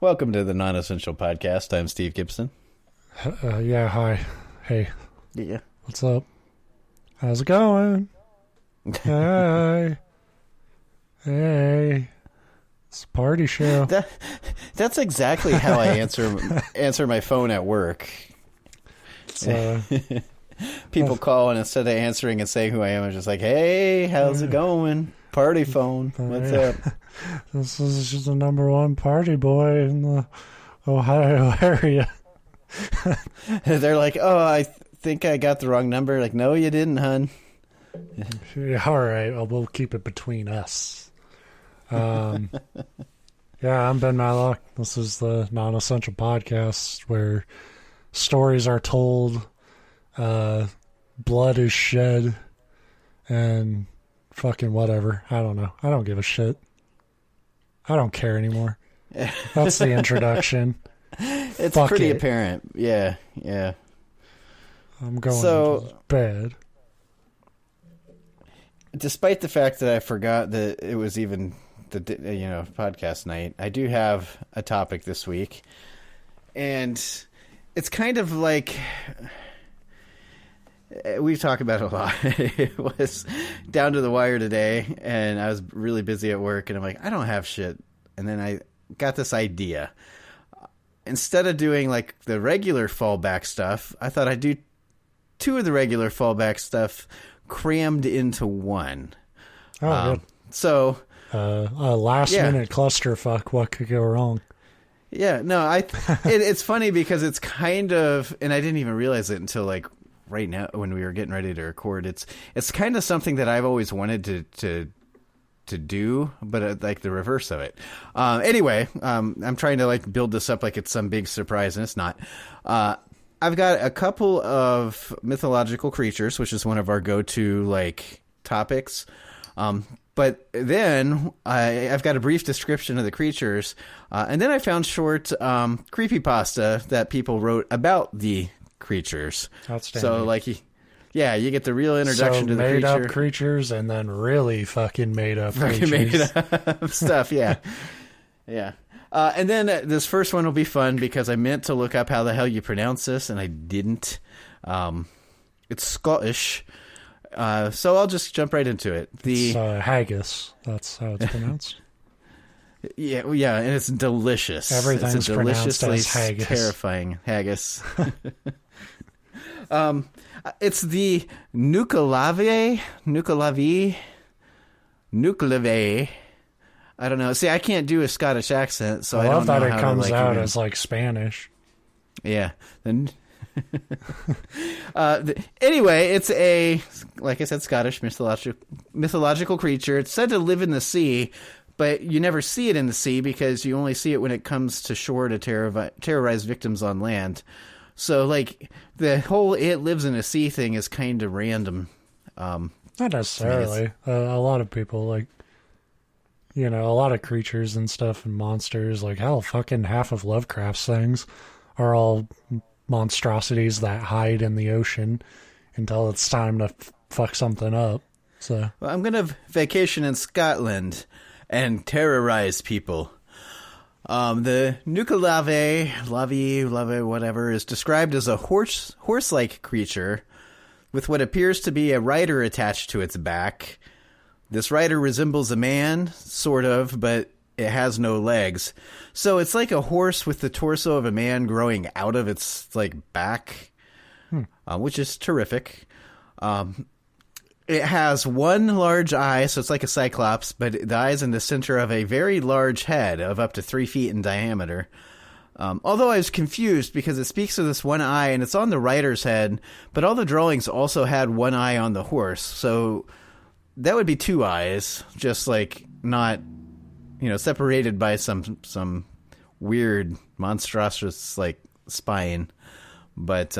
Welcome to the Non-Essential Podcast. I'm Steve Gibson. Yeah, hi. Hey. Yeah. What's up? How's it going? Hey. Hey. It's a party show. That's exactly how I answer my phone at work. People call, and instead of answering and saying who I am, I'm just like, hey, how's it going? Party phone. What's up? This is just the number one party boy in the Ohio area. They're like, oh, I think I got the wrong number. Like, no, you didn't, hun. Yeah, all right. Well, we'll keep it between us. Yeah, I'm Ben Matlock. This is the Non-Essential Podcast where stories are told, blood is shed, and fucking whatever. I don't know. I don't give a shit. I don't care anymore. That's the introduction. It's pretty apparent. Yeah. I'm going to bed. Despite the fact that I forgot that it was even the podcast night, I do have a topic this week, and it's kind of like we've talked about it a lot. It was down to the wire today, and I was really busy at work, and I'm like, I don't have shit. And then I got this idea. Instead of doing like the regular fallback stuff, I thought I'd do two of the regular fallback stuff crammed into one. Oh, good. So a last minute clusterfuck. What could go wrong? Yeah, no, it's funny because it's kind of, and I didn't even realize it until like right now when we were getting ready to record. It's kind of something that I've always wanted to do, but like the reverse of it. Anyway, I'm trying to like build this up like it's some big surprise, and it's not. I've got a couple of mythological creatures, which is one of our go-to like topics. But then I've got a brief description of the creatures, and then I found short creepypasta that people wrote about the creatures. Outstanding. So like, yeah, you get the real introduction to the creature. Made up creatures, and then really fucking made up creatures. Made up stuff, yeah. Yeah. And then this first one will be fun because I meant to look up how the hell you pronounce this, and I didn't. It's Scottish. So I'll just jump right into it. It's haggis. That's how it's pronounced. Yeah, and it's delicious. Everything's it's pronounced as haggis. Terrifying haggis. It's the Nuckelavee. I don't know. See, I can't do a Scottish accent, so I don't know how to, it comes out as like Spanish. Yeah. Anyway, it's a, like I said, Scottish mythological creature. It's said to live in the sea, but you never see it in the sea because you only see it when it comes to shore to terrorize victims on land. So, like, the whole it lives in a sea thing is kind of random. Not necessarily. A lot of people, like, a lot of creatures and stuff and monsters, like, hell, fucking half of Lovecraft's things are all monstrosities that hide in the ocean until it's time to fuck something up. So, well, I'm going to vacation in Scotland and terrorize people. The Nuckelavee, whatever, is described as a horse-like creature with what appears to be a rider attached to its back. This rider resembles a man, sort of, but it has no legs. So it's like a horse with the torso of a man growing out of its like back, which is terrific. It has one large eye, so it's like a cyclops, but the eye is in the center of a very large head of up to 3 feet in diameter. Although I was confused because it speaks of this one eye, and it's on the rider's head, but all the drawings also had one eye on the horse. So that would be 2 eyes, just like not, separated by some weird monstrous like spine. But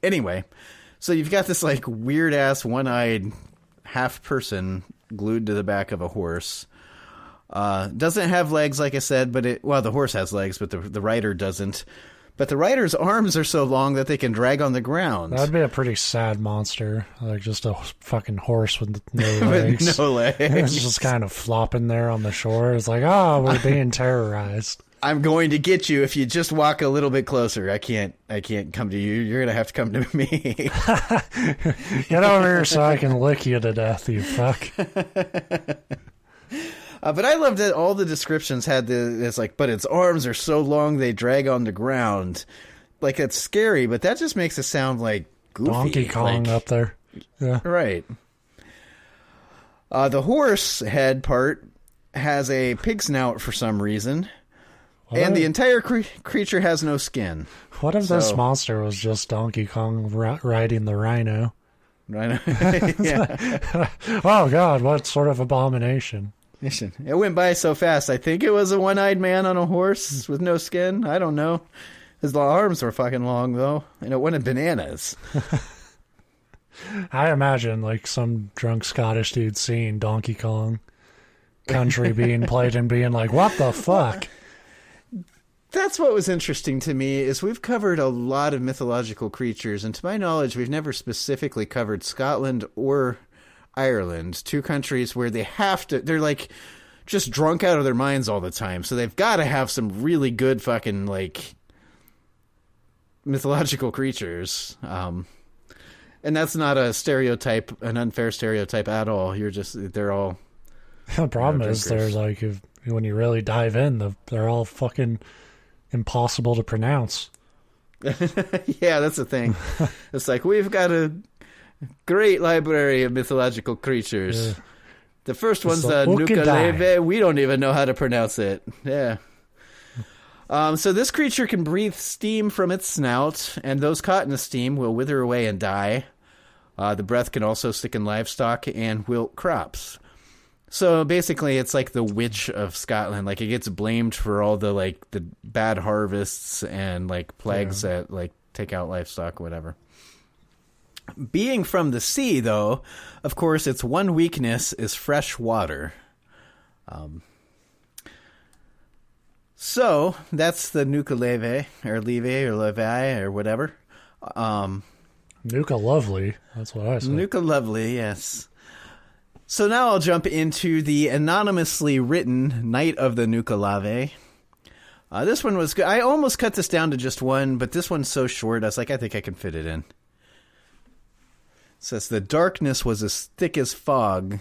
anyway. So you've got this like weird ass one-eyed half person glued to the back of a horse. Doesn't have legs, like I said, but the horse has legs, but the rider doesn't. But the rider's arms are so long that they can drag on the ground. That'd be a pretty sad monster, like just a fucking horse with no legs. With no legs. It's just kind of flopping there on the shore. It's like, oh, we're being terrorized. I'm going to get you if you just walk a little bit closer. I can't come to you. You're going to have to come to me. Get over here so I can lick you to death, you fuck. But I loved that all the descriptions had it's like, but its arms are so long they drag on the ground. Like, it's scary, but that just makes it sound like goofy. Donkey Kong up there. Yeah. Right. The horse head part has a pig snout for some reason. What? And the entire creature has no skin. What if this monster was just Donkey Kong riding the rhino? Rhino? Yeah. Oh, God, what sort of abomination? It went by so fast. I think it was a one-eyed man on a horse with no skin. I don't know. His arms were fucking long, though, and it went bananas. I imagine, like, some drunk Scottish dude seeing Donkey Kong Country being played and being like, what the fuck? That's what was interesting to me, is we've covered a lot of mythological creatures, and to my knowledge, we've never specifically covered Scotland or Ireland, two countries where they're like just drunk out of their minds all the time, so they've got to have some really good fucking, like, mythological creatures. And that's not a stereotype, an unfair stereotype at all. They're all... The problem is, there's like, when you really dive in, they're all fucking impossible to pronounce. Yeah, that's the thing. It's like, we've got a great library of mythological creatures. Yeah. The first one's Nuckelavee. We don't even know how to pronounce it. Yeah. So this creature can breathe steam from its snout, and those caught in the steam will wither away and die. The breath can also stick in livestock and wilt crops. So basically, it's like the witch of Scotland. Like, it gets blamed for all the, like, the bad harvests and, like, plagues that, like, take out livestock, whatever. Being from the sea, though, of course, its one weakness is fresh water. So that's the Nuckelavee, or Levee, or Levi, or whatever. Nuckelavee, that's what I said. Nuckelavee, yes. So now I'll jump into the anonymously written Night of the Nuckelavee. This one was good. I almost cut this down to just one, but this one's so short, I was like, I think I can fit it in. It says, the darkness was as thick as fog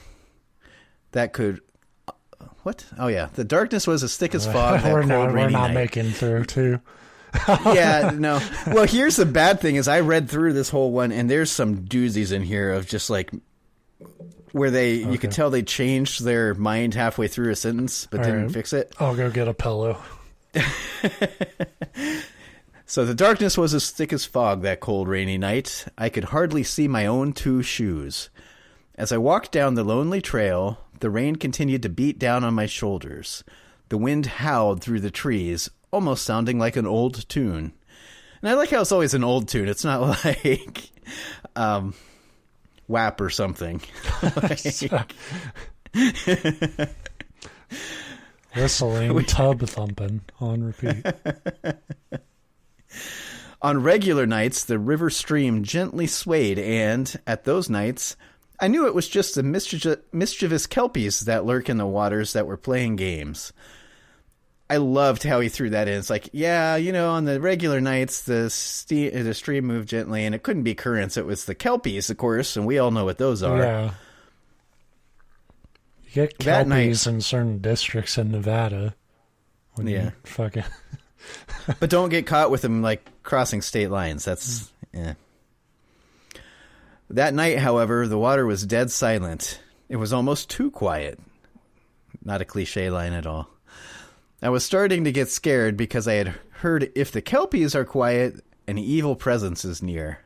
that could... What? Oh, yeah. The darkness was as thick as fog that we're cold, rainy not night. Making through, too. Yeah, no. Well, here's the bad thing is I read through this whole one, and there's some doozies in here of just, like... Where you could tell they changed their mind halfway through a sentence, but didn't fix it. I'll go get a pillow. So the darkness was as thick as fog that cold, rainy night. I could hardly see my own two shoes. As I walked down the lonely trail, the rain continued to beat down on my shoulders. The wind howled through the trees, almost sounding like an old tune. And I like how it's always an old tune. It's not like... WAP or something. Whistling, tub thumping on repeat. On regular nights, the river stream gently swayed, and at those nights, I knew it was just the mischievous kelpies that lurk in the waters that were playing games. I loved how he threw that in. It's like, yeah, on the regular nights, the stream moved gently, and it couldn't be currents. It was the kelpies, of course, and we all know what those are. Yeah. You get kelpies in certain districts in Nevada. Fucking... But don't get caught with them, like, crossing state lines. That's, yeah. That night, however, the water was dead silent. It was almost too quiet. Not a cliche line at all. I was starting to get scared because I had heard if the kelpies are quiet, an evil presence is near.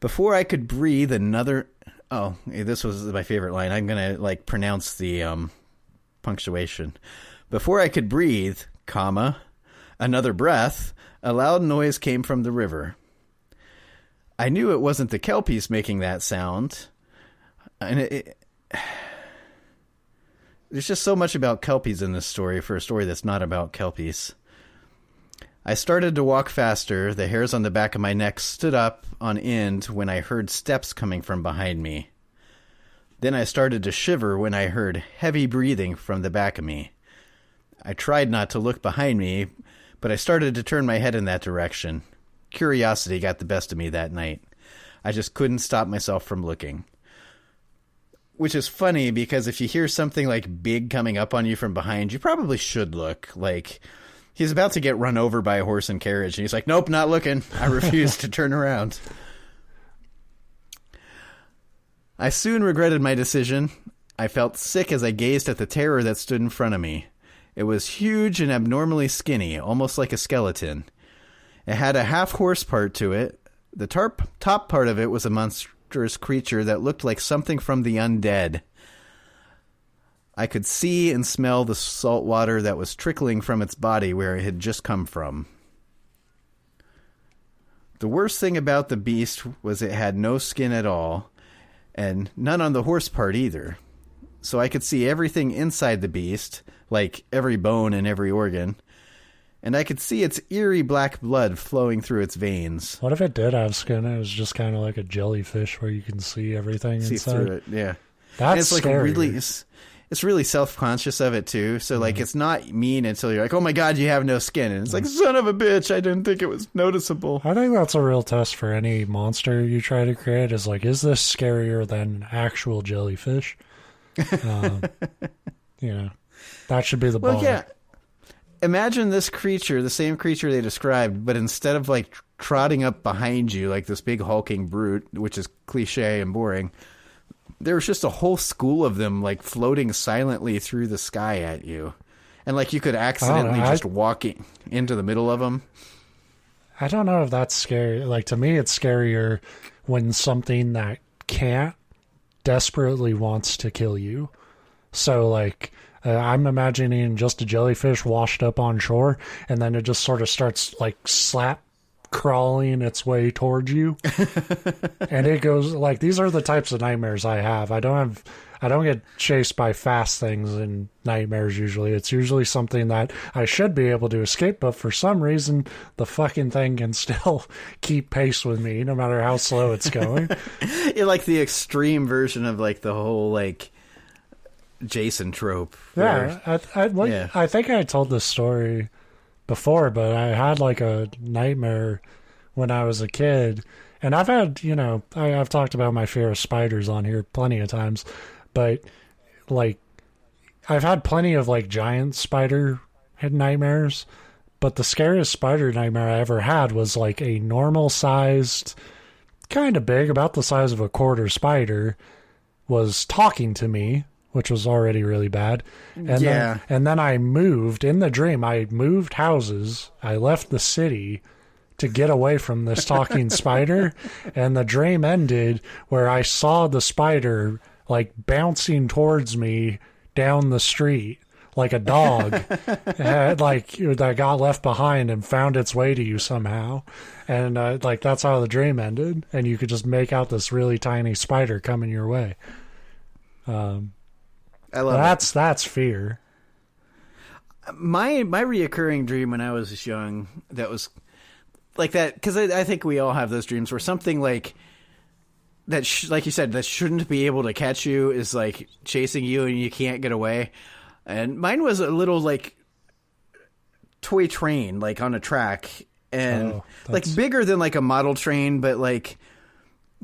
Before I could breathe another... Oh, this was my favorite line. I'm going to, like, pronounce the punctuation. Before I could breathe, another breath, a loud noise came from the river. I knew it wasn't the kelpies making that sound. And there's just so much about kelpies in this story for a story that's not about kelpies. I started to walk faster. The hairs on the back of my neck stood up on end when I heard steps coming from behind me. Then I started to shiver when I heard heavy breathing from the back of me. I tried not to look behind me, but I started to turn my head in that direction. Curiosity got the best of me that night. I just couldn't stop myself from looking. Which is funny, because if you hear something like big coming up on you from behind, you probably should look. Like, he's about to get run over by a horse and carriage, and he's like, nope, not looking. I refuse to turn around. I soon regretted my decision. I felt sick as I gazed at the terror that stood in front of me. It was huge and abnormally skinny, almost like a skeleton. It had a half-horse part to it. The top part of it was a monstrous creature that looked like something from the undead. I could see and smell the salt water that was trickling from its body where it had just come from. The worst thing about the beast was it had no skin at all, and none on the horse part either. So I could see everything inside the beast, like every bone and every organ, and I could see its eerie black blood flowing through its veins. What if it did have skin? It was just kind of like a jellyfish where you can see everything inside. See through it, yeah. That's scary. It's really self-conscious of it too. So like, it's not mean until you're like, oh my God, you have no skin. And it's like, son of a bitch, I didn't think it was noticeable. I think that's a real test for any monster you try to create, is like, is this scarier than actual jellyfish? That should be the bar. Well, yeah. Imagine this creature, the same creature they described, but instead of like trotting up behind you like this big hulking brute, which is cliche and boring, there was just a whole school of them like floating silently through the sky at you. And like you could accidentally just walk into the middle of them. I don't know if that's scary. Like, to me, it's scarier when something that can't desperately wants to kill you. So like, I'm imagining just a jellyfish washed up on shore, and then it just sort of starts like slap crawling its way towards you. And it goes like, these are the types of nightmares I have. I don't get chased by fast things in nightmares usually. It's usually something that I should be able to escape, but for some reason the fucking thing can still keep pace with me no matter how slow it's going. You're like the extreme version of like the whole like Jason trope. Yeah, I think I told this story before, but I had like a nightmare when I was a kid, and I've had, I've talked about my fear of spiders on here plenty of times, but like I've had plenty of like giant spider nightmares, but the scariest spider nightmare I ever had was like a normal sized, kind of big, about the size of a quarter spider, was talking to me, which was already really bad. And then I moved, in the dream, I moved houses. I left the city to get away from this talking spider. And the dream ended where I saw the spider like bouncing towards me down the street like a dog that got left behind and found its way to you somehow. And that's how the dream ended. And you could just make out this really tiny spider coming your way. I love that's fear. My reoccurring dream when I was young, that was like that, because I think we all have those dreams where something like that, like you said, that shouldn't be able to catch you is like chasing you and you can't get away. And mine was a little like toy train, like on a track, and like bigger than like a model train, but like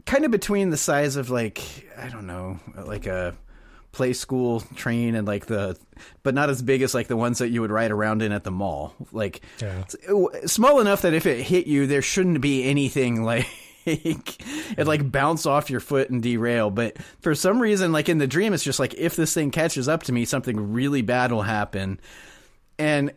kind of between the size of like, I don't know, like a play school train and like but not as big as like the ones that you would ride around in at the mall. Like small enough that if it hit you, there shouldn't be anything like it like bounce off your foot and derail. But for some reason, like in the dream, it's just like, if this thing catches up to me, something really bad will happen. And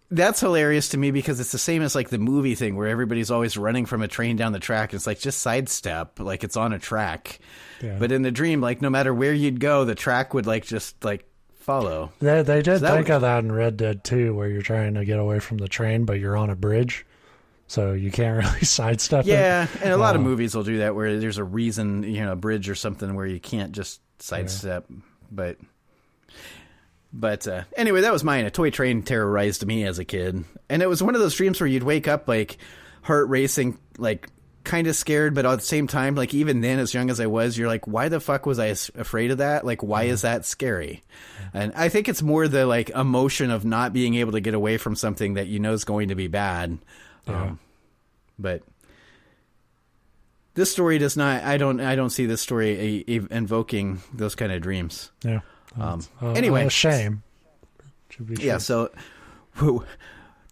that's hilarious to me because it's the same as like the movie thing where everybody's always running from a train down the track. It's like, just sidestep, like it's on a track. Yeah. But in the dream, like no matter where you'd go, the track would like just like follow. They did think of that in Red Dead 2, where you're trying to get away from the train, but you're on a bridge, so you can't really sidestep it. Yeah, and a lot of movies will do that where there's a reason, a bridge or something where you can't just sidestep. Yeah. But anyway, that was mine. A toy train terrorized me as a kid. And it was one of those dreams where you'd wake up like heart racing, like kind of scared, but at the same time, like even then, as young as I was, you're like, why the fuck was I afraid of that? Like, why is that scary? And I think it's more the like emotion of not being able to get away from something that you know is going to be bad. But this story does not. I don't see this story invoking those kind of dreams. Yeah. Anyway, a shame. Yeah. So.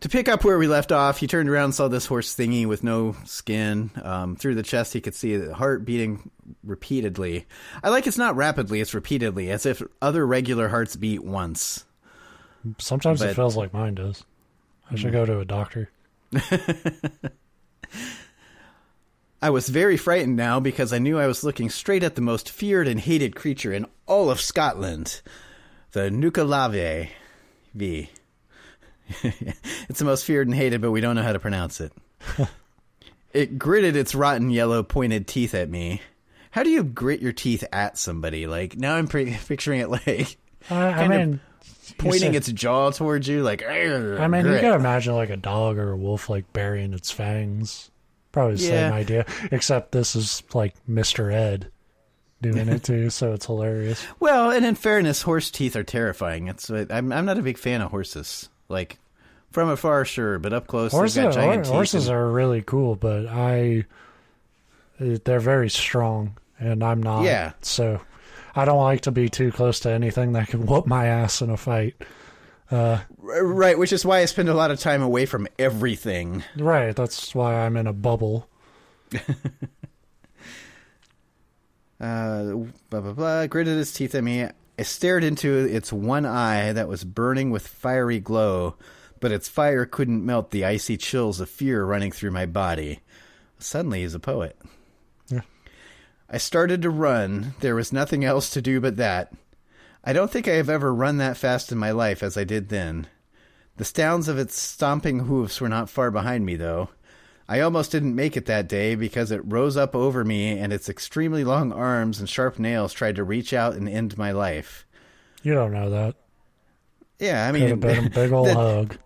To pick up where we left off, he turned around and saw this horse thingy with no skin. Through the chest, he could see the heart beating repeatedly. I like it's not rapidly, it's repeatedly, as if other regular hearts beat once. Sometimes it feels like mine does. I should go to a doctor. I was very frightened now because I knew I was looking straight at the most feared and hated creature in all of Scotland, the Nuckelavee. It's the most feared and hated, but we don't know how to pronounce it. It gritted its rotten yellow pointed teeth at me. How do you grit your teeth at somebody? Like, now I'm picturing it like pointing its jaw towards you. Like, I mean, you can imagine like a dog or a wolf like burying its fangs. Probably the same idea, except this is like Mr. Ed doing it too, so it's hilarious. Well, and in fairness, horse teeth are terrifying. I'm not a big fan of horses. Like, from afar, sure, but up close, they've got giant teeth. Horses are really cool, but they're very strong, and I'm not. Yeah. So I don't like to be too close to anything that can whoop my ass in a fight. Right, which is why I spend a lot of time away from everything. Right, that's why I'm in a bubble. Blah, blah, blah, gritted its teeth at me. I stared into its one eye that was burning with fiery glow, but its fire couldn't melt the icy chills of fear running through my body. Suddenly, he's a poet. Yeah. I started to run. There was nothing else to do but that. I don't think I have ever run that fast in my life as I did then. The sounds of its stomping hoofs were not far behind me, though. I almost didn't make it that day because it rose up over me and its extremely long arms and sharp nails tried to reach out and end my life. You don't know that. Yeah, I mean... Could have been a big old hug.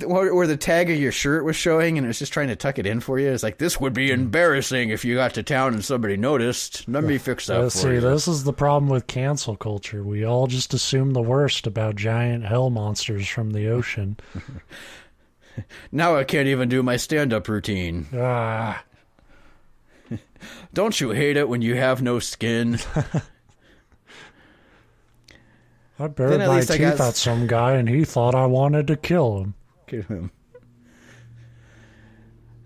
Or the tag of your shirt was showing and it was just trying to tuck it in for you. It's like, this would be embarrassing if you got to town and somebody noticed. Let me fix that for you. This is the problem with cancel culture. We all just assume the worst about giant hell monsters from the ocean. Now I can't even do my stand-up routine. Don't you hate it when you have no skin? I buried my teeth at some guy and he thought I wanted to kill him.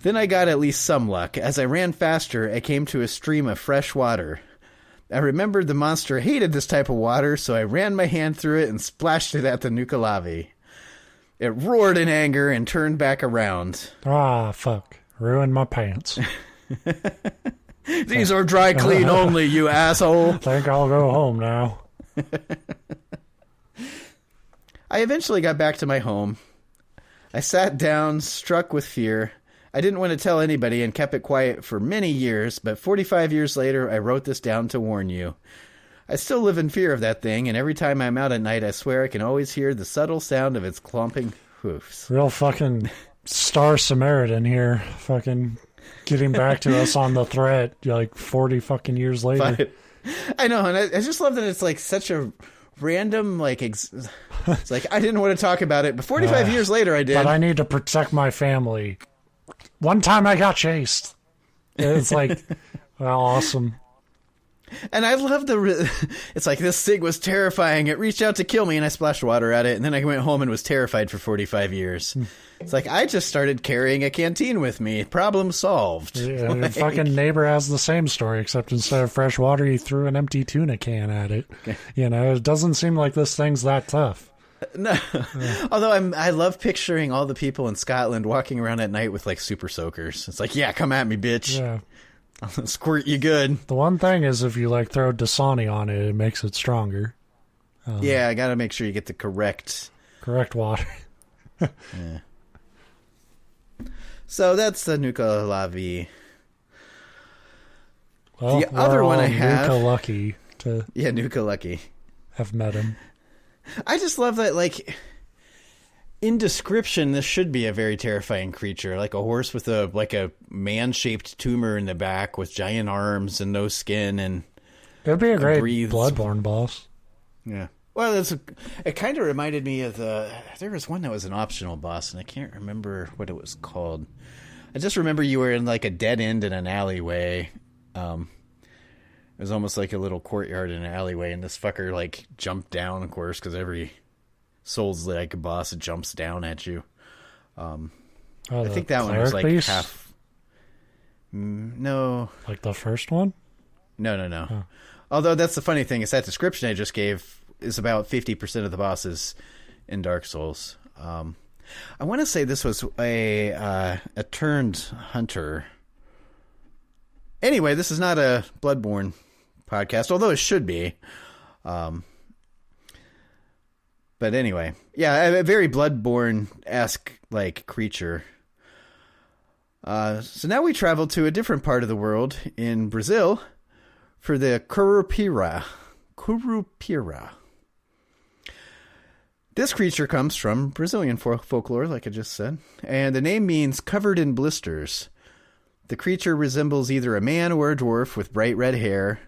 Then I got at least some luck. As I ran faster, I came to a stream of fresh water. I remembered the monster hated this type of water, so I ran my hand through it and splashed it at the Nuckelavee. It roared in anger and turned back around. Ah, fuck. Ruined my pants. These are dry clean only, you asshole. Think I'll go home now. I eventually got back to my home. I sat down, struck with fear. I didn't want to tell anybody and kept it quiet for many years, but 45 years later, I wrote this down to warn you. I still live in fear of that thing, and every time I'm out at night, I swear I can always hear the subtle sound of its clomping hoofs. Real fucking Star Samaritan here, fucking getting back to us on the threat like 40 fucking years later. But, I know, and I just love that it's like such a random, like, it's like, I didn't want to talk about it, but 45 years later I did. But I need to protect my family. One time I got chased. It's like, well, awesome. And I love it's like, this thing was terrifying. It reached out to kill me and I splashed water at it. And then I went home and was terrified for 45 years. It's like, I just started carrying a canteen with me. Problem solved. Yeah, your fucking neighbor has the same story, except instead of fresh water, he threw an empty tuna can at it. You know, it doesn't seem like this thing's that tough. No. Yeah. Although I love picturing all the people in Scotland walking around at night with like super soakers. It's like, yeah, come at me, bitch. Yeah. I'll squirt you good. The one thing is if you like throw Dasani on it, it makes it stronger. Yeah, I got to make sure you get the correct water. Yeah. So that's the Nuckelavee. Well, the other one I have, Nuckelucky to Nuckelucky have met him. I just love that, like, in description, this should be a very terrifying creature, like a horse with a man-shaped tumor in the back with giant arms and no skin, and it'd be a great Bloodborne boss. Yeah. Well, it kind of reminded me of there was one that was an optional boss, and I can't remember what it was called. I just remember you were in like a dead end in an alleyway. It was almost like a little courtyard in an alleyway, and this fucker like jumped down, of course, because every Souls like boss jumps down at you. I think that one was like beast? Half. No, like the first one. No. Oh. Although that's the funny thing is that description I just gave is about 50% of the bosses in Dark Souls. I want to say this was a turned hunter. Anyway, this is not a Bloodborne podcast, although it should be. But anyway, yeah, a very Bloodborne-esque like creature. So now we travel to a different part of the world in Brazil for the Curupira. Kurupira. This creature comes from Brazilian folklore, like I just said, and the name means covered in blisters. The creature resembles either a man or a dwarf with bright red hair.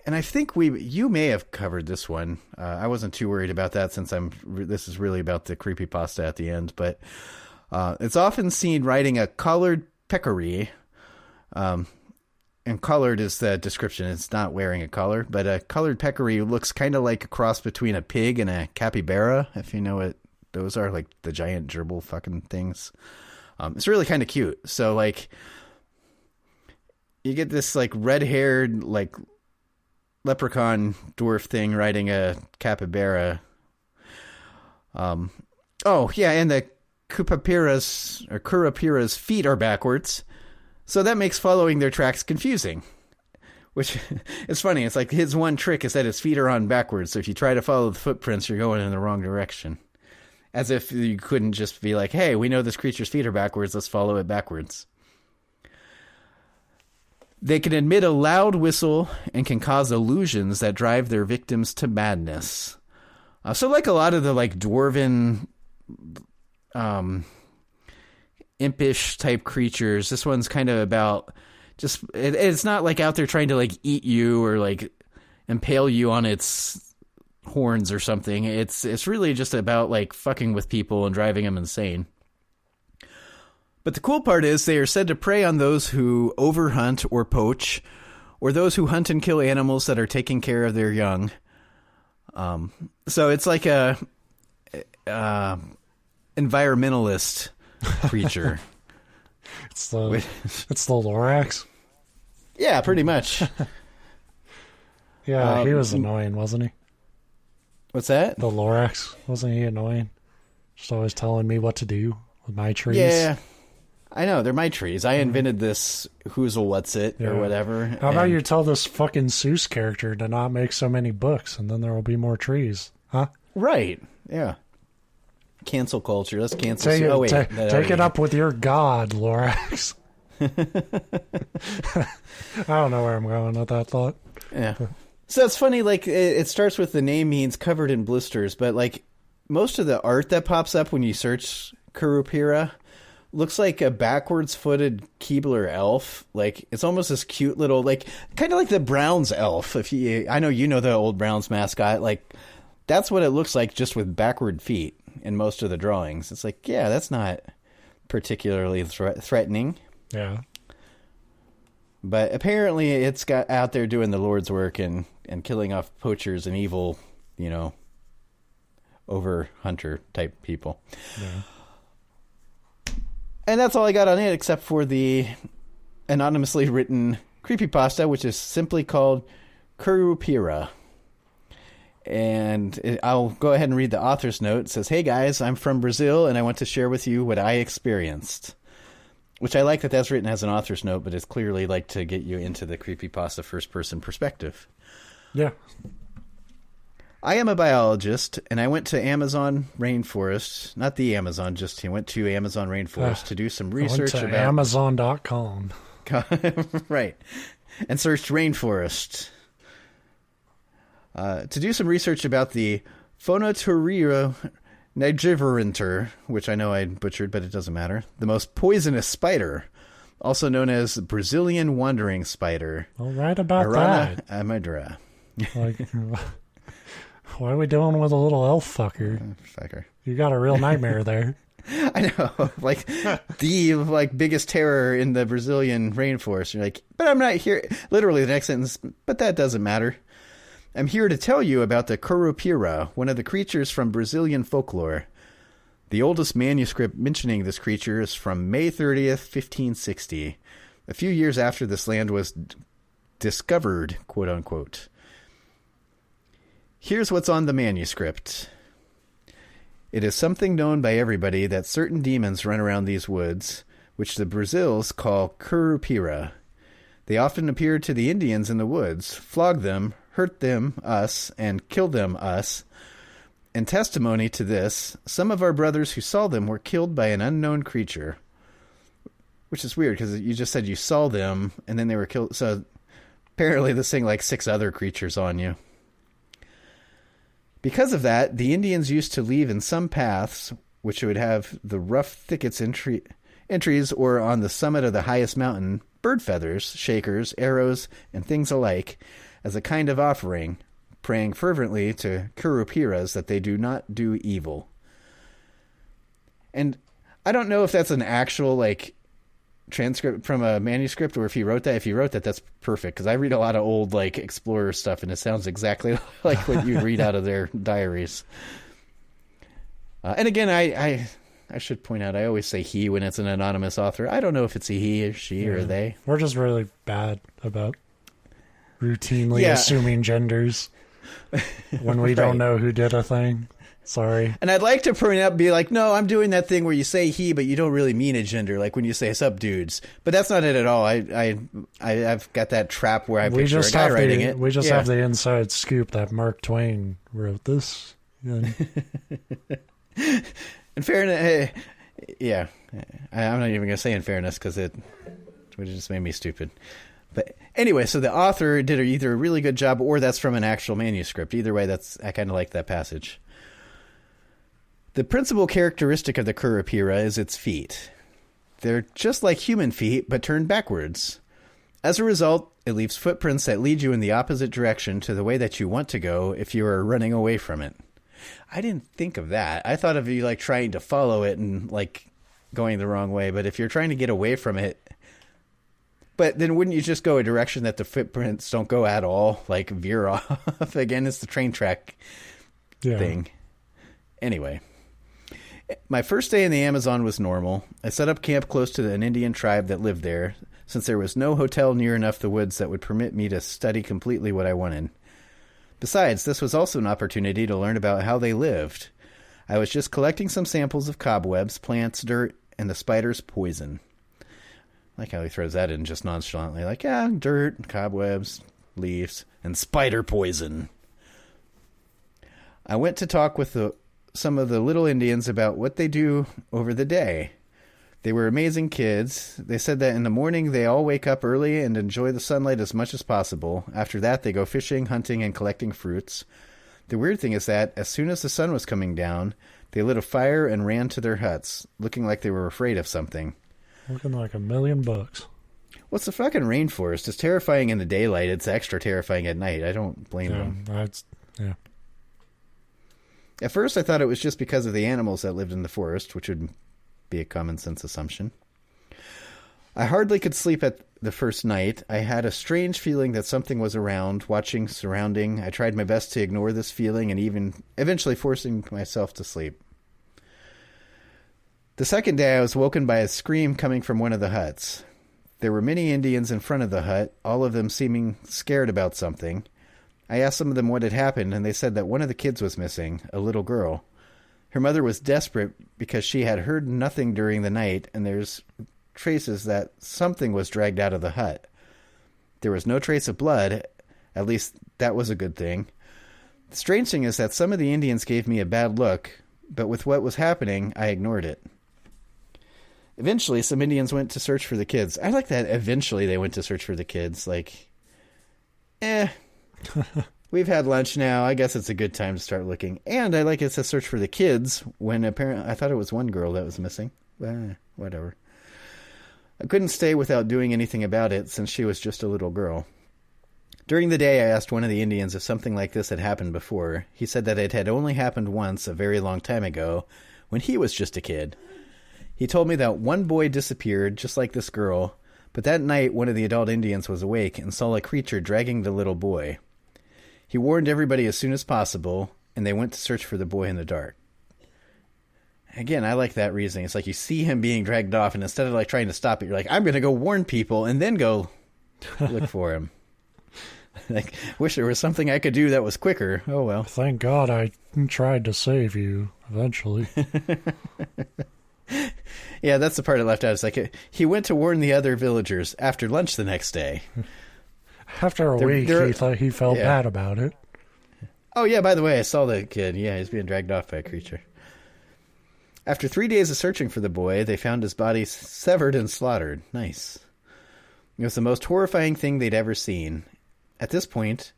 And I think you may have covered this one. I wasn't too worried about that since this is really about the creepypasta at the end, but it's often seen riding a collared peccary. And collared is the description. It's not wearing a collar, but a collared peccary looks kind of like a cross between a pig and a capybara, if you know what those are, like the giant gerbil fucking things. It's really kind of cute. So, like, you get this, like, red-haired, like, leprechaun dwarf thing riding a capybara. Oh, yeah, and the Kurupira's feet are backwards. So that makes following their tracks confusing, which is funny. It's like his one trick is that his feet are on backwards. So if you try to follow the footprints, you're going in the wrong direction. As if you couldn't just be like, hey, we know this creature's feet are backwards. Let's follow it backwards. They can emit a loud whistle and can cause illusions that drive their victims to madness. So like a lot of the like dwarven... impish type creatures, this one's kind of about just it's not like out there trying to like eat you or like impale you on its horns or something. It's really just about like fucking with people and driving them insane. But the cool part is they are said to prey on those who overhunt or poach, or those who hunt and kill animals that are taking care of their young. So it's like a environmentalist creature. It's the Lorax. Yeah, pretty much. Yeah, he was annoying, wasn't he? What's that? The Lorax, wasn't he annoying? Just always telling me what to do with my trees. Yeah, I know, they're my trees. I invented this Whoozle What's It or whatever. How about you tell this fucking Seuss character to not make so many books, and then there will be more trees, huh? Right, yeah. Cancel culture. Let's cancel. Take it up with your god, Lorax. I don't know where I'm going with that thought. Yeah. So it's funny, like, it starts with the name means covered in blisters, but, like, most of the art that pops up when you search Kurupira looks like a backwards-footed Keebler elf. Like, it's almost this cute little, like, kind of like the Browns elf. I know you know the old Browns mascot. Like, that's what it looks like, just with backward feet in most of the drawings. It's like, yeah, that's not particularly threatening. Yeah. But apparently it's got out there doing the Lord's work and killing off poachers and evil, over hunter type people. Yeah. And that's all I got on it, except for the anonymously written creepypasta, which is simply called Curupira. And I'll go ahead and read the author's note. It says, "Hey guys, I'm from Brazil and I want to share with you what I experienced." Which I like that that's written as an author's note, but it's clearly like to get you into the creepypasta first-person perspective. Yeah. I am a biologist, and I went to Amazon rainforest. Not the Amazon, just he went to Amazon rainforest to do some research about Amazon.com. Right. And searched rainforest. To do some research about the Phonotureo Nigiveranter, which I know I butchered, but it doesn't matter. The most poisonous spider, also known as Brazilian wandering spider. Well, right about Arana that. amidra. Like, what are we doing with a little elf fucker? Fucker. You got a real nightmare there. I know, like the biggest terror in the Brazilian rainforest. You're like, but I'm not here. Literally, the next sentence, but that doesn't matter. I'm here to tell you about the Curupira, one of the creatures from Brazilian folklore. The oldest manuscript mentioning this creature is from May 30th, 1560, a few years after this land was discovered, quote unquote. Here's what's on the manuscript. It is something known by everybody that certain demons run around these woods, which the Brazils call Curupira. They often appear to the Indians in the woods, flog them, hurt them, us, and kill them, us. In testimony to this, some of our brothers who saw them were killed by an unknown creature. Which is weird, because you just said you saw them, and then they were killed. So apparently this thing like 6 other creatures on you. Because of that, the Indians used to leave in some paths, which would have the rough thickets entries or on the summit of the highest mountain, bird feathers, shakers, arrows, and things alike, as a kind of offering, praying fervently to Kurupiras that they do not do evil. And I don't know if that's an actual, transcript from a manuscript, or if he wrote that. If he wrote that, that's perfect, because I read a lot of old explorer stuff, and it sounds exactly like what you read out of their diaries. And again, I should point out, I always say he when it's an anonymous author. I don't know if it's a he or she or they. We're just really bad about routinely assuming genders when we don't know who did a thing. Sorry. And I'd like to point out, be like, no, I'm doing that thing where you say he, but you don't really mean a gender, like when you say sub dudes. But that's not it at all. I've got that trap where I picture a guy writing it. We just have the inside scoop that Mark Twain wrote this. Yeah. In fairness, I'm not even going to say in fairness, because it would have just made me stupid. But anyway, so the author did either a really good job, or that's from an actual manuscript. Either way, I kind of like that passage. The principal characteristic of the Kurupira is its feet. They're just like human feet, but turned backwards. As a result, it leaves footprints that lead you in the opposite direction to the way that you want to go if you are running away from it. I didn't think of that. I thought of you trying to follow it and going the wrong way. But if you're trying to get away from it, but then wouldn't you just go a direction that the footprints don't go at all? Veer off. Again, it's the train track thing. Anyway. My first day in the Amazon was normal. I set up camp close to an Indian tribe that lived there, since there was no hotel near enough the woods that would permit me to study completely what I wanted. Besides, this was also an opportunity to learn about how they lived. I was just collecting some samples of cobwebs, plants, dirt, and the spider's poison. I like how he throws that in just nonchalantly, dirt, cobwebs, leaves, and spider poison. I went to talk with some of the little Indians about what they do over the day. They were amazing kids. They said that in the morning they all wake up early and enjoy the sunlight as much as possible. After that, they go fishing, hunting, and collecting fruits. The weird thing is that as soon as the sun was coming down, they lit a fire and ran to their huts, looking like they were afraid of something. Looking like $1 million. What's the fucking rainforest? It's terrifying in the daylight. It's extra terrifying at night. I don't blame them. Yeah. At first, I thought it was just because of the animals that lived in the forest, which would be a common sense assumption. I hardly could sleep at the first night. I had a strange feeling that something was around, watching, surrounding. I tried my best to ignore this feeling and even eventually forcing myself to sleep. The second day, I was woken by a scream coming from one of the huts. There were many Indians in front of the hut, all of them seeming scared about something. I asked some of them what had happened, and they said that one of the kids was missing, a little girl. Her mother was desperate because she had heard nothing during the night, and there's traces that something was dragged out of the hut. There was no trace of blood. At least that was a good thing. The strange thing is that some of the Indians gave me a bad look, but with what was happening, I ignored it. Eventually, some Indians went to search for the kids. I like that eventually they went to search for the kids. we've had lunch now. I guess it's a good time to start looking. And I like it to search for the kids when apparently I thought it was one girl that was missing. Whatever. I couldn't stay without doing anything about it since she was just a little girl. During the day, I asked one of the Indians if something like this had happened before. He said that it had only happened once a very long time ago when he was just a kid. He told me that one boy disappeared, just like this girl, but that night one of the adult Indians was awake and saw a creature dragging the little boy. He warned everybody as soon as possible, and they went to search for the boy in the dark. Again, I like that reasoning. It's like you see him being dragged off, and instead of like trying to stop it, you're like, I'm going to go warn people and then go look for him. Like, wish there was something I could do that was quicker. Oh, well. Thank God I tried to save you eventually. Yeah, that's the part I left out. It's like he went to warn the other villagers after lunch the next day. After a week, he thought he felt bad about it. Oh, yeah, by the way, I saw the kid. Yeah, he's being dragged off by a creature. After 3 days of searching for the boy, they found his body severed and slaughtered. Nice. It was the most horrifying thing they'd ever seen. At this point,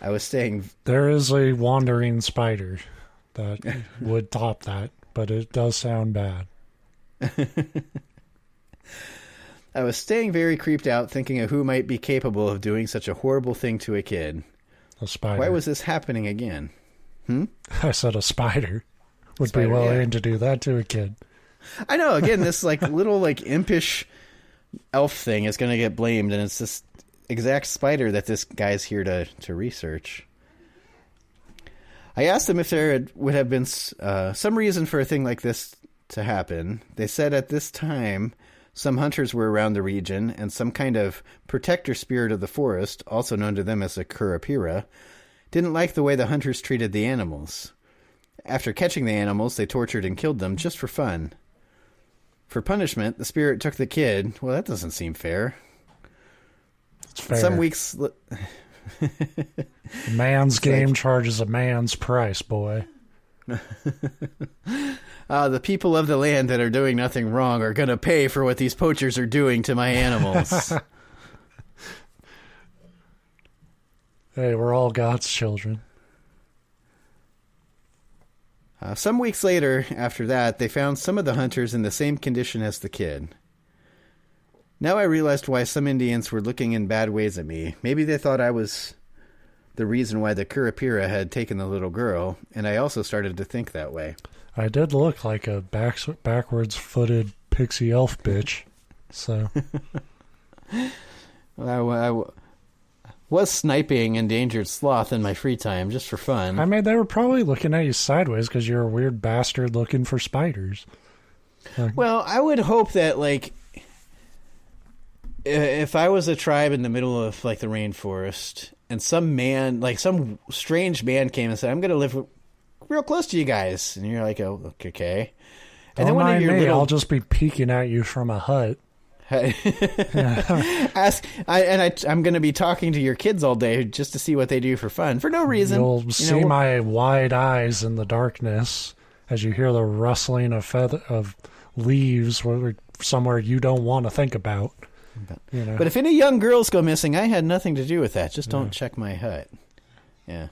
I was staying... There is a wandering spider that would top that, but it does sound bad. I was staying very creeped out, thinking of who might be capable of doing such a horrible thing to a kid. A spider. Why was this happening again? I said a spider would be willing to do that to a kid. I know. Again, this like little like impish elf thing is going to get blamed, and it's this exact spider that this guy's here to research. I asked them if there would have been some reason for a thing like this to happen. They said at this time some hunters were around the region, and some kind of protector spirit of the forest, also known to them as a Curupira, didn't like the way the hunters treated the animals. After catching the animals, they tortured and killed them just for fun. For punishment, the spirit took the kid. Well, that doesn't seem fair. It's fair. Some weeks... A man's game charges a man's price, boy. The people of the land that are doing nothing wrong are going to pay for what these poachers are doing to my animals. Hey, we're all God's children. Some weeks later, after that, they found some of the hunters in the same condition as the kid. Now I realized why some Indians were looking in bad ways at me. Maybe they thought I was the reason why the Curupira had taken the little girl, and I also started to think that way. I did look like a backwards-footed pixie elf bitch, so... I was sniping endangered sloth in my free time, just for fun. I mean, they were probably looking at you sideways because you're a weird bastard looking for spiders. Well, I would hope that, like, if I was a tribe in the middle of, like, the rainforest, and some man, like, some strange man came and said, I'm going to live real close to you guys. And you're like, oh, okay. And then one of your I'll just be peeking at you from a hut. I'm going to be talking to your kids all day just to see what they do for fun, for no reason. You'll see my wide eyes in the darkness as you hear the rustling of leaves somewhere you don't want to think about. But if any young girls go missing, I had nothing to do with that. Just don't check my hut. Yeah.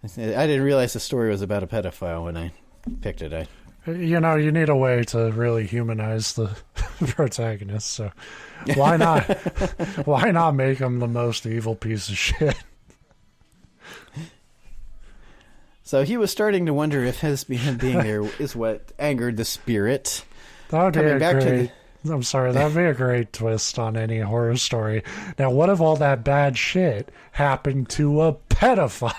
I didn't realize the story was about a pedophile when I picked it. You need a way to really humanize the protagonist, so why not? Why not make him the most evil piece of shit? So he was starting to wonder if his being there is what angered the spirit. That would be I'm sorry, that would be a great twist on any horror story. Now, what if all that bad shit happened to a pedophile?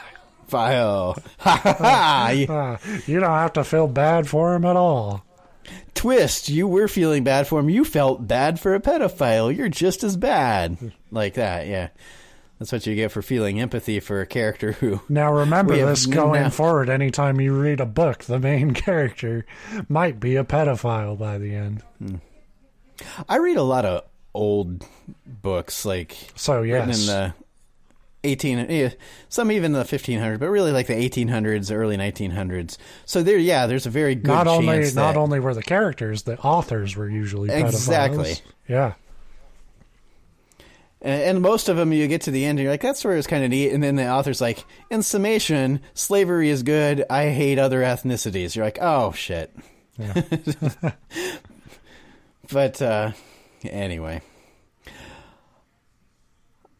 You don't have to feel bad for him at all. Twist, you were feeling bad for him. You felt bad for a pedophile. You're just as bad. Like that, yeah. That's what you get for feeling empathy for a character who... Now remember this going forward. Anytime you read a book, the main character might be a pedophile by the end. I read a lot of old books, like... So, yes. Written in the... some even the 1500s, but really like the 1800s, early 1900s. So there's a very good chance that... Not only were the characters, the authors were usually pedophiles. Exactly. Yeah. And most of them, you get to the end, and you're like, that story was kind of neat. And then the author's like, in summation, slavery is good. I hate other ethnicities. You're like, oh, shit. Yeah. But anyway.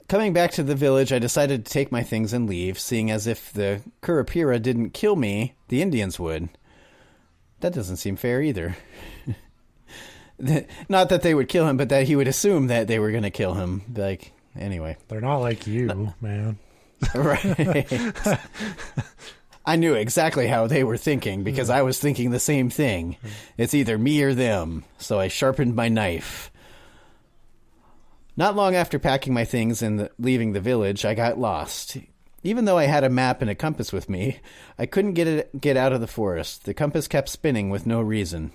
Coming back to the village, I decided to take my things and leave, seeing as if the Curupira didn't kill me, the Indians would. That doesn't seem fair either. Not that they would kill him, but that he would assume that they were going to kill him. Like, anyway. They're not like you, man. Right. I knew exactly how they were thinking because I was thinking the same thing. It's either me or them. So I sharpened my knife. Not long after packing my things and leaving the village, I got lost. Even though I had a map and a compass with me, I couldn't get out of the forest. The compass kept spinning with no reason.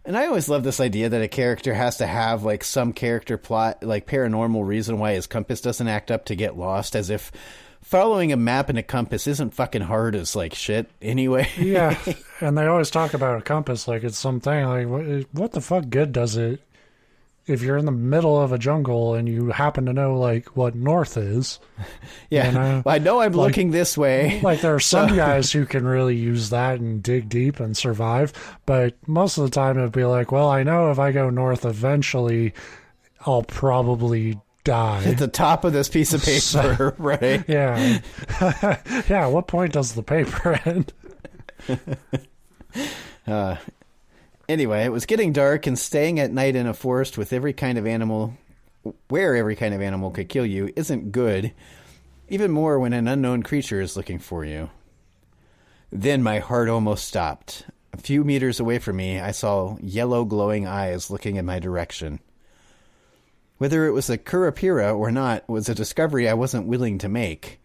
And I always love this idea that a character has to have, like, some character plot, like, paranormal reason why his compass doesn't act up to get lost, as if following a map and a compass isn't fucking hard as, like, shit anyway. Yeah, and they always talk about a compass like it's something, like, what the fuck good does it if you're in the middle of a jungle and you happen to know, like, what north is? Yeah, you know? Well, I know I'm looking this way. Like, there are some guys who can really use that and dig deep and survive, but most of the time it'd be like, well, I know if I go north eventually, I'll probably die. At the top of this piece of paper, so, right? Yeah. Yeah, at what point does the paper end? Anyway, it was getting dark, and staying at night in a forest with every kind of animal, where every kind of animal could kill you, isn't good. Even more when an unknown creature is looking for you. Then my heart almost stopped. A few meters away from me, I saw yellow glowing eyes looking in my direction. Whether it was a Kurupira or not was a discovery I wasn't willing to make.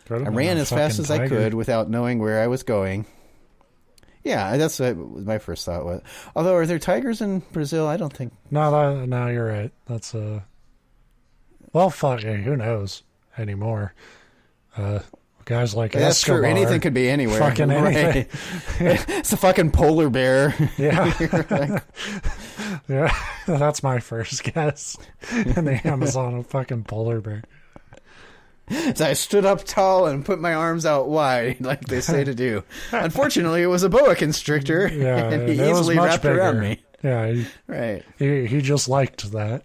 I ran as fast as I could without knowing where I was going. Yeah, that's what my first thought was. Although, are there tigers in Brazil? I don't think. No, you're right. That's well, fuck, who knows anymore? Guys like that's Escobar, true. Anything could be anywhere. Fucking anything. Right. It's a fucking polar bear. Yeah. Yeah, that's my first guess. In the Amazon, a fucking polar bear. So I stood up tall and put my arms out wide, like they say to do. Unfortunately, it was a boa constrictor, yeah, and he easily wrapped around me. Yeah, right. He just liked that.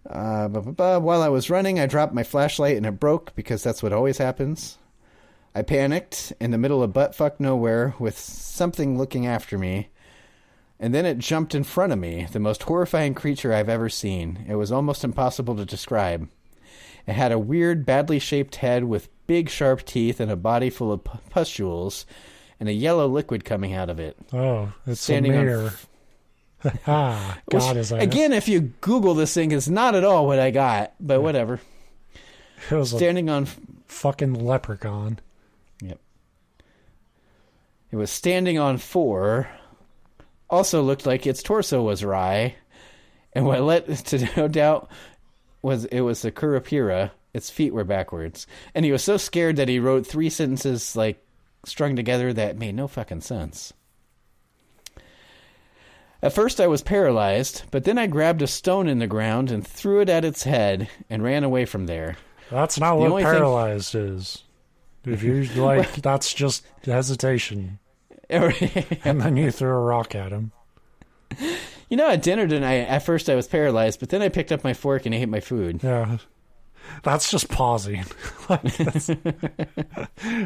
While I was running, I dropped my flashlight and it broke because that's what always happens. I panicked in the middle of buttfuck nowhere with something looking after me. And then it jumped in front of me, the most horrifying creature I've ever seen. It was almost impossible to describe. It had a weird, badly shaped head with big, sharp teeth and a body full of pustules and a yellow liquid coming out of it. Oh, it's standing a mirror. God is ass. Again, if you Google this thing, it's not at all what I got, but whatever. It was standing on fucking leprechaun. Yep. It was standing on four. Also looked like its torso was awry, and what led to no doubt was it was the Kurupira. Its feet were backwards, and he was so scared that he wrote 3 sentences like strung together that made no fucking sense. At first I was paralyzed, but then I grabbed a stone in the ground and threw it at its head and ran away from there. That's not what paralyzed is. If you like, that's just hesitation. And then you threw a rock at him. You know, at dinner tonight, at first I was paralyzed, but then I picked up my fork and ate my food. Yeah. That's just pausing.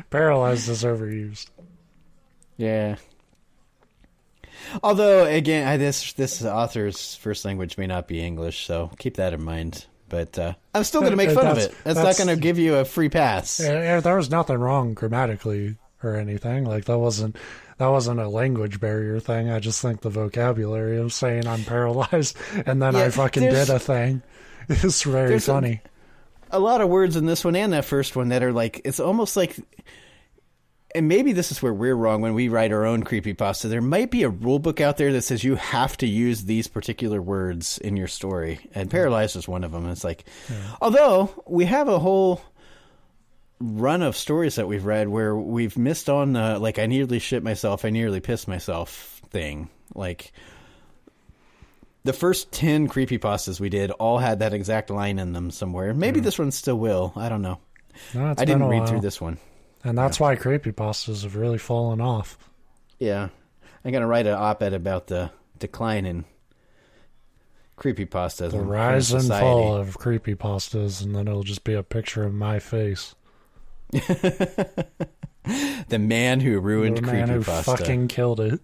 Paralyzed is overused. Yeah. Although, again, this author's first language may not be English, so keep that in mind. But I'm still going to make fun of it. That's not going to give you a free pass. There was nothing wrong grammatically or anything. Like, that wasn't a language barrier thing. I just think the vocabulary of saying I'm paralyzed and then I fucking did a thing is very funny. A lot of words in this one and that first one that are like, it's almost like, and maybe this is where we're wrong when we write our own creepypasta. There might be a rule book out there that says you have to use these particular words in your story. And paralyzed is one of them. It's like, although we have a whole run of stories that we've read where we've missed on the, like, I nearly shit myself, I nearly pissed myself thing. Like, The first 10 creepypastas we did all had that exact line in them somewhere. Maybe this one still will. I don't know. No, I didn't read through this one. And that's why creepypastas have really fallen off. Yeah. I'm going to write an op-ed about the decline in creepypastas. The rise and fall of creepypastas, and then it'll just be a picture of my face. The man who ruined creepypasta. The man who fucking killed it.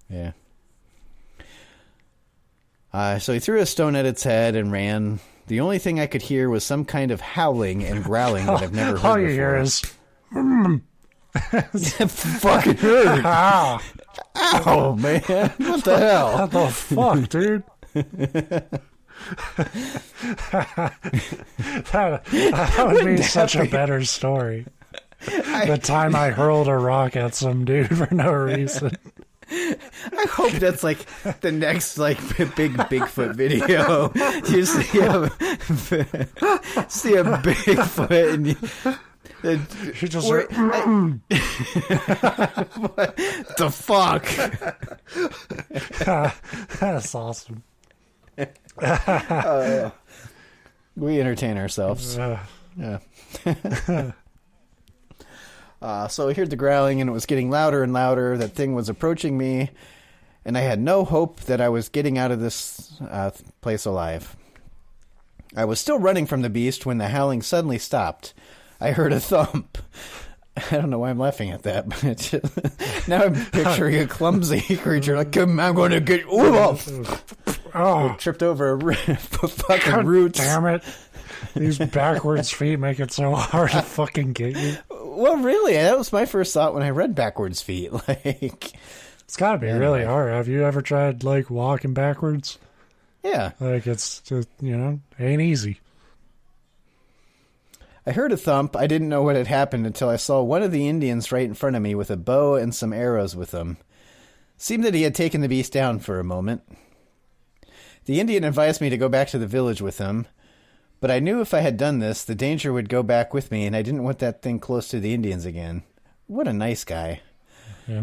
Yeah. So he threw a stone at its head and ran. The only thing I could hear was some kind of howling and growling that I've never heard before. All you hear is... Fucking hurt. Ow, man. What the hell? What the fuck, dude? that would be such a better story. The time I hurled a rock at some dude for no reason. I hope that's like the next like big Bigfoot video. You see a Bigfoot and you just what the fuck? That's awesome. We entertain ourselves. Yeah. So I heard the growling, and it was getting louder and louder. That thing was approaching me, and I had no hope that I was getting out of this place alive. I was still running from the beast when the howling suddenly stopped. I heard a thump. I don't know why I'm laughing at that, but now I'm picturing a clumsy creature like, I'm going to get... Oh, tripped over fucking God roots. Damn it. These backwards feet make it so hard to fucking get you. Well, really, that was my first thought when I read backwards feet. Like, it's got to be really hard. Have you ever tried, like, walking backwards? Yeah. Like, it's just, ain't easy. I heard a thump. I didn't know what had happened until I saw one of the Indians right in front of me with a bow and some arrows with him. Seemed that he had taken the beast down for a moment. The Indian advised me to go back to the village with him, but I knew if I had done this, the danger would go back with me, and I didn't want that thing close to the Indians again. What a nice guy. Yeah.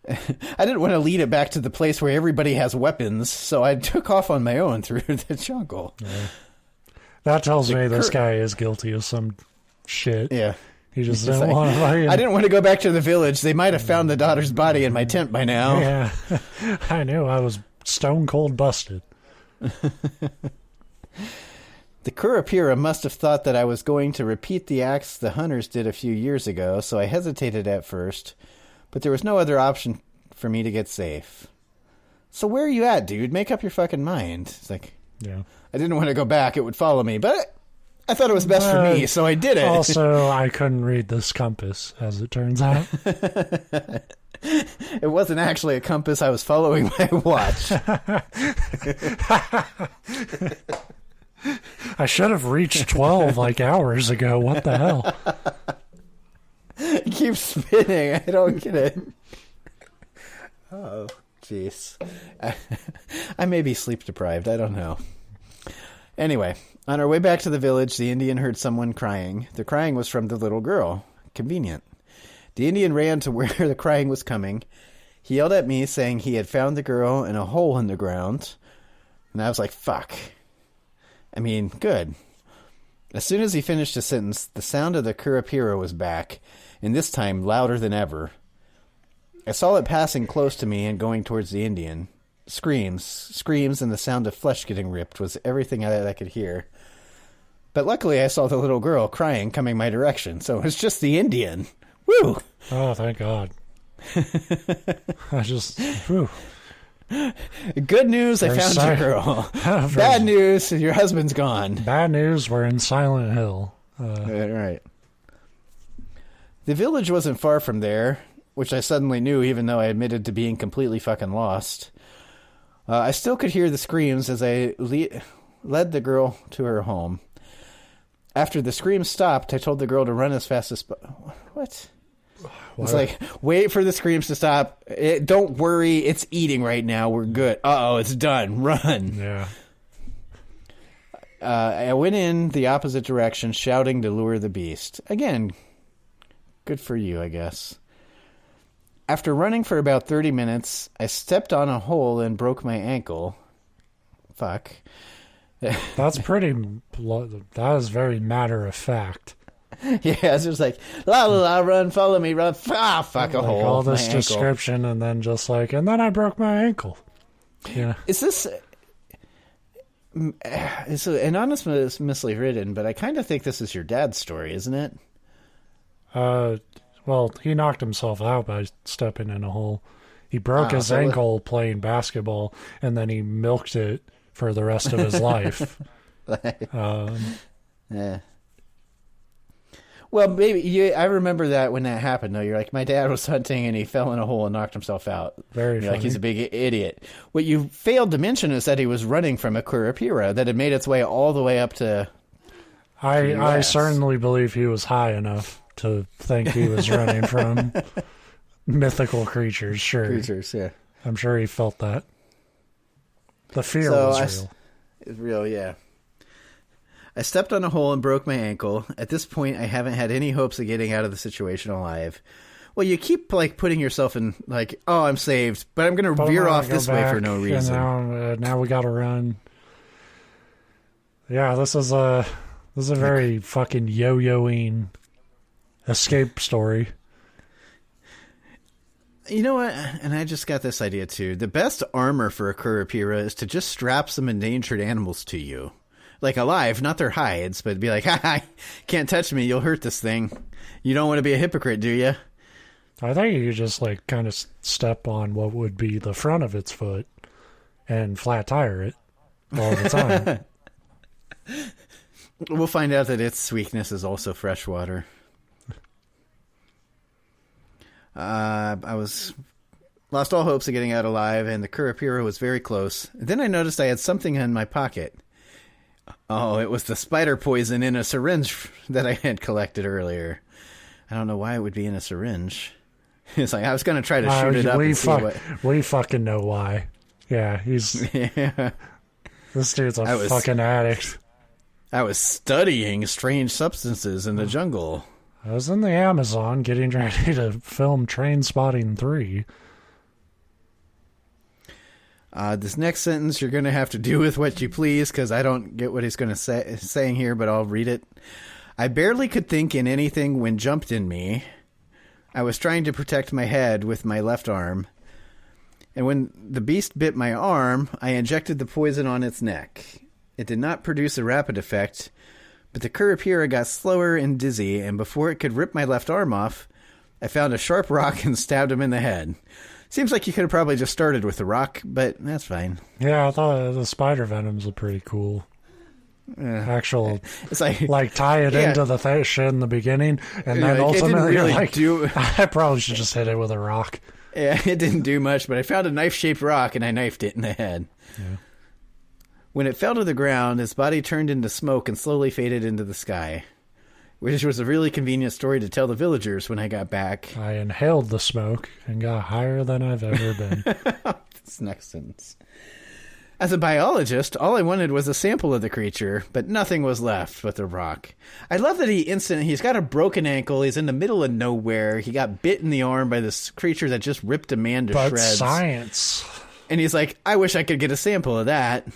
I didn't want to lead it back to the place where everybody has weapons, so I took off on my own through the jungle. Yeah. That tells me this guy is guilty of some shit. Yeah. He just didn't want to... I didn't want to go back to the village. They might have found the daughter's body in my tent by now. Yeah. I knew. I was stone cold busted. The Kurupira must have thought that I was going to repeat the acts the hunters did a few years ago, so I hesitated at first, but there was no other option for me to get safe. So where are you at, dude? Make up your fucking mind. It's like, yeah. I didn't want to go back. It would follow me, but I thought it was best for me, so I did it. Also, I couldn't read this compass, as it turns out. It wasn't actually a compass. I was following my watch. I should have reached 12 like hours ago. What the hell? It keeps spinning. I don't get it. Oh, jeez. I may be sleep deprived. I don't know. Anyway, on our way back to the village, the Indian heard someone crying. The crying was from the little girl. Convenient. The Indian ran to where the crying was coming. He yelled at me, saying he had found the girl in a hole in the ground. And I was like, fuck. I mean, good. As soon as he finished his sentence, the sound of the Curapira was back, and this time louder than ever. I saw it passing close to me and going towards the Indian. Screams, and the sound of flesh getting ripped was everything I could hear. But luckily I saw the little girl crying coming my direction, so it was just the Indian. Woo! Oh, thank God. Whew. Good news, I found your girl. Bad news, your husband's gone. Bad news, we're in Silent Hill. Right. The village wasn't far from there, which I suddenly knew even though I admitted to being completely fucking lost. I still could hear the screams as I led the girl to her home. After the screams stopped, I told the girl to run as fast as... What? It's like, wait for the screams to stop. Don't worry, it's eating right now. We're good. Uh-oh, it's done. Run. Yeah. I went in the opposite direction, shouting to lure the beast. Again, good for you, I guess. After running for about 30 minutes, I stepped on a hole and broke my ankle. fuck. That's pretty. That is very matter of fact. Yeah, it's just like, la la la, run, follow me, run, fuck a like hole. All this my description, ankle. and then just like, and then I broke my ankle. Yeah. Is this... It's anonymously written, but I kind of think this is your dad's story, isn't it? Well, he knocked himself out by stepping in a hole. He broke his ankle playing basketball, and then he milked it for the rest of his life. Yeah. Well, maybe I remember that when that happened. Though you're like, my dad was hunting and he fell in a hole and knocked himself out. Very funny. Like he's a big idiot. What you failed to mention is that he was running from a Curupira that had made its way all the way up to. I certainly believe he was high enough to think he was running from mythical creatures. Sure, creatures. Yeah, I'm sure he felt that. The fear was real. It's real, yeah. I stepped on a hole and broke my ankle. At this point, I haven't had any hopes of getting out of the situation alive. Well, you keep like putting yourself in like, oh, I'm saved, but I'm going to veer off this way for no reason. Now we got to run. Yeah, this is a very fucking yo-yoing escape story. You know what? And I just got this idea too. The best armor for a Curupira is to just strap some endangered animals to you. Like alive, not their hides, but be like, ha, can't touch me, you'll hurt this thing. You don't want to be a hypocrite, do you? I think you just like kind of step on what would be the front of its foot and flat tire it all the time. We'll find out that its weakness is also fresh water. I lost all hopes of getting out alive, and the Curupira was very close. Then I noticed I had something in my pocket. Oh, it was the spider poison in a syringe that I had collected earlier. I don't know why it would be in a syringe. It's like I was going to try to shoot it up and see what... We fucking know why. Yeah, he's... Yeah. This dude's a fucking addict. I was studying strange substances in the jungle. I was in the Amazon getting ready to film Train Spotting 3. This next sentence you're going to have to do with what you please, because I don't get what he's going to saying here, but I'll read it. I barely could think in anything when jumped in me. I was trying to protect my head with my left arm. And when the beast bit my arm, I injected the poison on its neck. It did not produce a rapid effect, but the Curupira got slower and dizzy, and before it could rip my left arm off, I found a sharp rock and stabbed him in the head. Seems like you could have probably just started with the rock, but that's fine. Yeah, I thought the spider venoms were pretty cool. Actual, it's like tie it into the shit in the beginning, and then ultimately really I probably should just hit it with a rock. Yeah, it didn't do much, but I found a knife-shaped rock and I knifed it in the head. Yeah. When it fell to the ground, his body turned into smoke and slowly faded into the sky, which was a really convenient story to tell the villagers when I got back. I inhaled the smoke and got higher than I've ever been. This next sentence. As a biologist, all I wanted was a sample of the creature, but nothing was left but the rock. I love that he's got a broken ankle, he's in the middle of nowhere, he got bit in the arm by this creature that just ripped a man to shreds. But science. And he's like, I wish I could get a sample of that.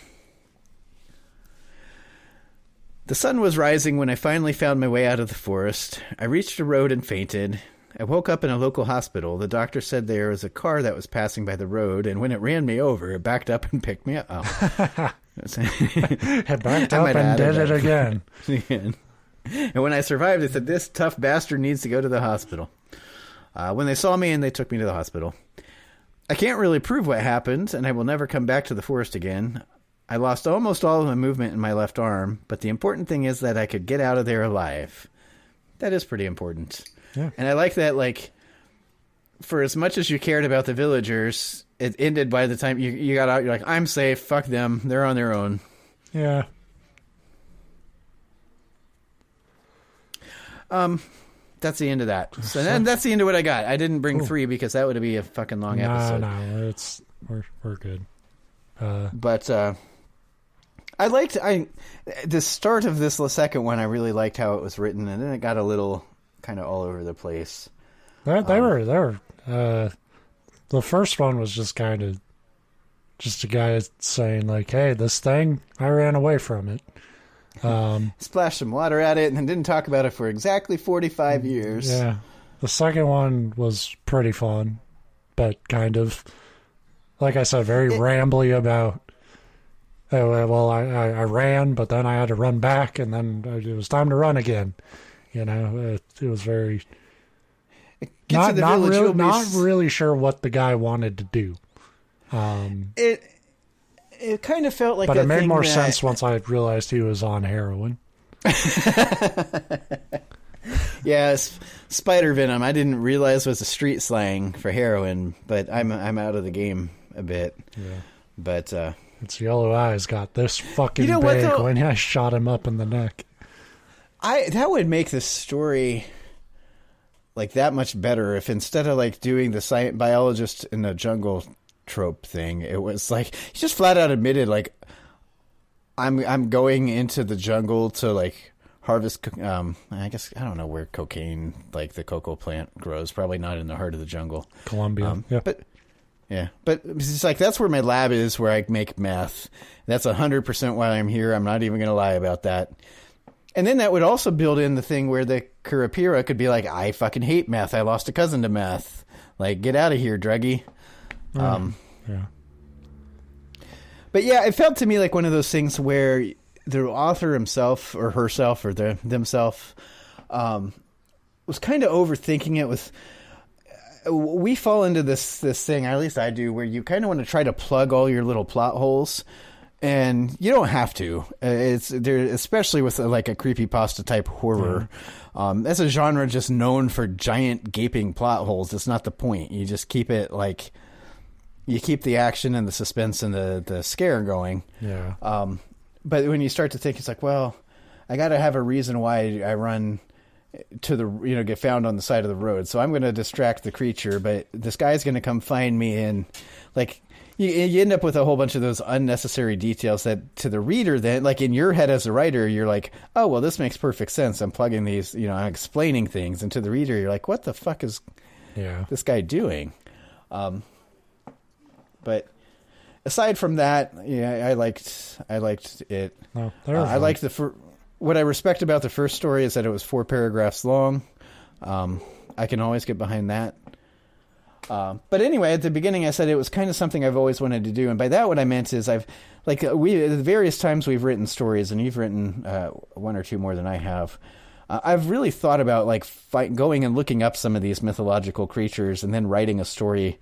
The sun was rising when I finally found my way out of the forest. I reached a road and fainted. I woke up in a local hospital. The doctor said there was a car that was passing by the road, and when it ran me over, it backed up and picked me up. Oh. It backed up and did it again. And when I survived, they said, this tough bastard needs to go to the hospital. When they saw me, and they took me to the hospital. I can't really prove what happened, and I will never come back to the forest again. I lost almost all of my movement in my left arm, but the important thing is that I could get out of there alive. That is pretty important. Yeah. And I like that, like, for as much as you cared about the villagers, it ended by the time you got out, you're like, I'm safe, fuck them, they're on their own. Yeah. That's the end of that. So then that's the end of what I got. I didn't bring 3 because that would be a fucking long episode. No, we're good. But I liked the start of this second one. I really liked how it was written, and then it got a little kind of all over the place. They were. The first one was just kind of just a guy saying like, "Hey, this thing, I ran away from it." Splashed some water at it and then didn't talk about it for exactly 45 years. Yeah. The second one was pretty fun, but kind of, like I said, very rambly about, oh, well, I ran, but then I had to run back, and then it was time to run again. You know, it was very... Not really sure what the guy wanted to do. It kind of felt like, but it made more sense once I realized he was on heroin. Yeah, spider venom. I didn't realize was a street slang for heroin, but I'm out of the game a bit. Yeah, but its yellow eyes got this fucking big when I shot him up in the neck. That would make the story like that much better if instead of like doing the biologist in the jungle trope thing, it was like he just flat out admitted like I'm going into the jungle to like harvest. I guess I don't know where cocaine, like the cocoa plant, grows. Probably not in the heart of the jungle, Colombia. But it's like that's where my lab is, where I make meth. That's 100% why I'm here. I'm not even going to lie about that. And then that would also build in the thing where the Kurupira could be like, I fucking hate meth. I lost a cousin to meth. Like, get out of here, druggie. Yeah. But yeah, it felt to me like one of those things where the author himself or herself or themselves was kind of overthinking it. We fall into this thing, or at least I do, where you kind of want to try to plug all your little plot holes. And you don't have to. It's there, especially with like a creepypasta type horror. That's a genre just known for giant gaping plot holes. It's not the point. You just keep it like you keep the action and the suspense and the scare going. Yeah. But when you start to think, it's like, well, I got to have a reason why I run to the get found on the side of the road. So I'm going to distract the creature, but this guy's going to come find me, and like. You end up with a whole bunch of those unnecessary details that to the reader then, like in your head as a writer, you're like, oh, well, this makes perfect sense. I'm plugging these, I'm explaining things. And to the reader, you're like, what the fuck is this guy doing? But aside from that, I liked it. No, I liked what I respect about the first story is that it was 4 paragraphs long. I can always get behind that. But anyway, at the beginning, I said it was kind of something I've always wanted to do. And by that, what I meant is the various times we've written stories, and you've written one or two more than I have. I've really thought about like going and looking up some of these mythological creatures and then writing a story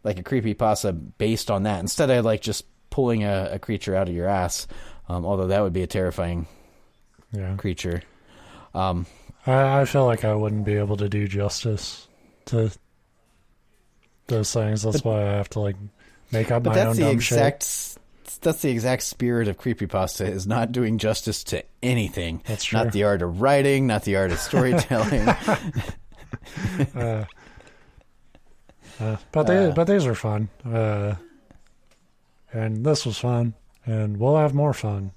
like a creepypasta based on that. Instead of like just pulling a creature out of your ass, although that would be a terrifying creature. I feel like I wouldn't be able to do justice to those things. That's why I have to like make up my own dumb shit. That's the exact spirit of creepypasta, is not doing justice to anything. That's true. Not the art of writing, not the art of storytelling. But these are fun. And this was fun, and we'll have more fun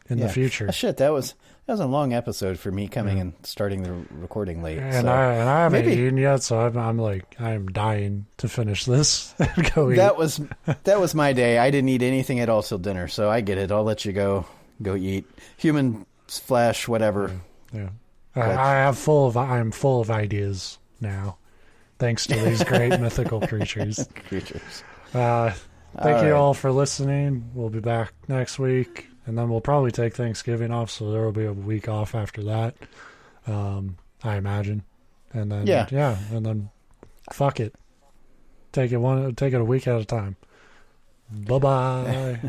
in the future. Oh, shit, that was a long episode for me coming and starting the recording late. And I haven't eaten yet, so I'm dying to finish this and go eat. That was my day. I didn't eat anything at all till dinner, so I get it. I'll let you go eat human flesh, whatever. Yeah. I'm full of ideas now, thanks to these great mythical creatures. Thank you all for listening. We'll be back next week. And then we'll probably take Thanksgiving off, so there will be a week off after that, I imagine. And then and then fuck it. Take it a week at a time. Bye-bye.